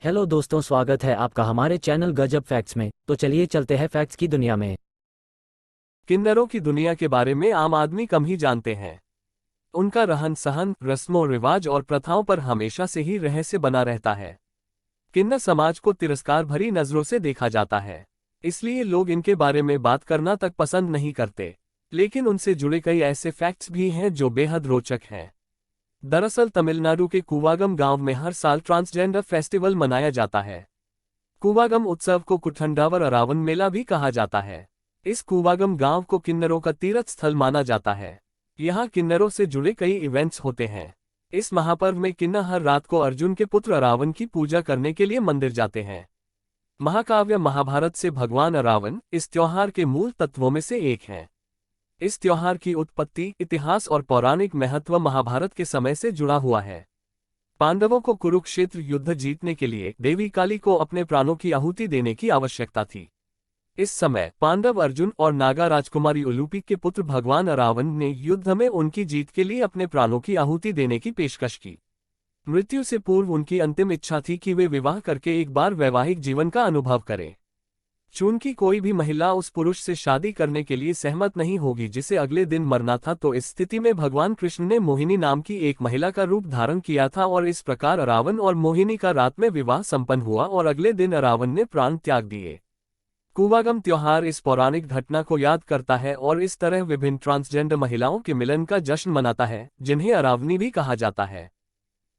Hello दोस्तों, स्वागत है आपका हमारे चैनल गजब फैक्ट्स में। तो चलिए चलते हैं फैक्ट्स की दुनिया में। किन्नरों की दुनिया के बारे में आम आदमी कम ही जानते हैं। उनका रहन सहन, रस्मों रिवाज और प्रथाओं पर हमेशा से ही रहस्य बना रहता है। किन्नर समाज को तिरस्कार भरी नजरों से देखा जाता है, इसलिए लोग इनके बारे में बात करना तक पसंद नहीं करते। लेकिन उनसे जुड़े कई ऐसे फैक्ट्स भी हैं जो बेहद रोचक हैं। दरअसल तमिलनाडु के कूवागम गांव में हर साल ट्रांसजेंडर फेस्टिवल मनाया जाता है। कूवागम उत्सव को कुठंडावर अरावन मेला भी कहा जाता है। इस कूवागम गांव को किन्नरों का तीर्थ स्थल माना जाता है। यहाँ किन्नरों से जुड़े कई इवेंट्स होते हैं। इस महापर्व में किन्नर हर रात को अर्जुन के पुत्र अरावन की पूजा करने के लिए मंदिर जाते हैं। महाकाव्य महाभारत से भगवान अरावन इस त्योहार के मूल तत्वों में से एक हैं। इस त्योहार की उत्पत्ति, इतिहास और पौराणिक महत्व महाभारत के समय से जुड़ा हुआ है। पांडवों को कुरुक्षेत्र युद्ध जीतने के लिए देवी काली को अपने प्राणों की आहुति देने की आवश्यकता थी। इस समय पांडव अर्जुन और नागा राजकुमारी उलूपी के पुत्र भगवान अरावन ने युद्ध में उनकी जीत के लिए अपने प्राणों की आहुति देने की पेशकश की। मृत्यु से पूर्व उनकी अंतिम इच्छा थी कि वे विवाह करके एक बार वैवाहिक जीवन का अनुभव करें। चूंकि कोई भी महिला उस पुरुष से शादी करने के लिए सहमत नहीं होगी जिसे अगले दिन मरना था, तो इस स्थिति में भगवान कृष्ण ने मोहिनी नाम की एक महिला का रूप धारण किया था और इस प्रकार अरावन और मोहिनी का रात में विवाह संपन्न हुआ और अगले दिन अरावन ने प्राण त्याग दिए। कूवागम त्योहार इस पौराणिक घटना को याद करता है और इस तरह विभिन्न ट्रांसजेंडर महिलाओं के मिलन का जश्न मनाता है, जिन्हें अरावनी भी कहा जाता है।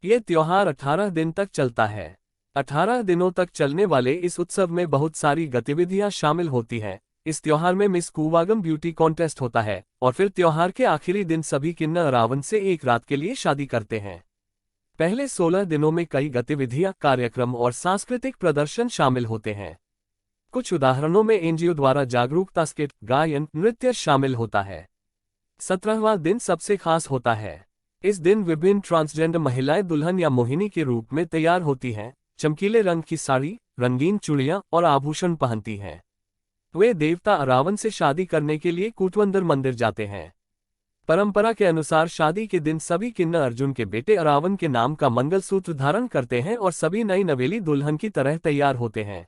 ये त्योहार 18 दिन तक चलता है। 18 दिनों तक चलने वाले इस उत्सव में बहुत सारी गतिविधियां शामिल होती हैं। इस त्योहार में मिस कूवागम ब्यूटी कॉन्टेस्ट होता है और फिर त्योहार के आखिरी दिन सभी किन्नर अरावन से एक रात के लिए शादी करते हैं। पहले 16 दिनों में कई गतिविधियां, कार्यक्रम और सांस्कृतिक प्रदर्शन शामिल होते हैं। कुछ उदाहरणों में एनजीओ द्वारा जागरूकता स्किट, गायन, नृत्य शामिल होता है। 17वां दिन सबसे खास होता है। इस दिन विभिन्न ट्रांसजेंडर महिलाएं दुल्हन या मोहिनी के रूप में तैयार होती हैं। चमकीले रंग की साड़ी, रंगीन चूड़ियां और आभूषण पहनती हैं। वे देवता अरावन से शादी करने के लिए कूटवंदर मंदिर जाते हैं। परंपरा के अनुसार शादी के दिन सभी किन्नर अर्जुन के बेटे अरावन के नाम का मंगलसूत्र धारण करते हैं और सभी नई नवेली दुल्हन की तरह तैयार होते हैं।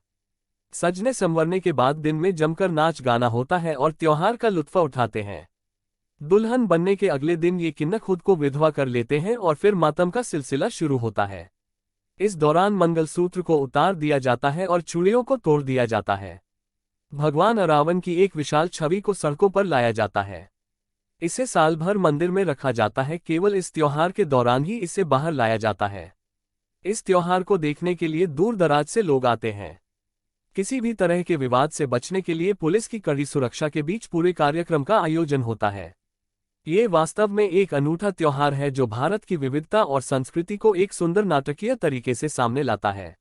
सजने संवरने के बाद दिन में जमकर नाच गाना होता है और त्योहार का लुत्फ उठाते हैं। दुल्हन बनने के अगले दिन ये किन्नर खुद को विधवा कर लेते हैं और फिर मातम का सिलसिला शुरू होता है। इस दौरान मंगलसूत्र को उतार दिया जाता है और चूड़ियों को तोड़ दिया जाता है। भगवान अरावन की एक विशाल छवि को सड़कों पर लाया जाता है। इसे साल भर मंदिर में रखा जाता है, केवल इस त्योहार के दौरान ही इसे बाहर लाया जाता है। इस त्योहार को देखने के लिए दूर दराज से लोग आते हैं। किसी भी तरह के विवाद से बचने के लिए पुलिस की कड़ी सुरक्षा के बीच पूरे कार्यक्रम का आयोजन होता है। ये वास्तव में एक अनूठा त्योहार है जो भारत की विविधता और संस्कृति को एक सुंदर नाटकीय तरीके से सामने लाता है।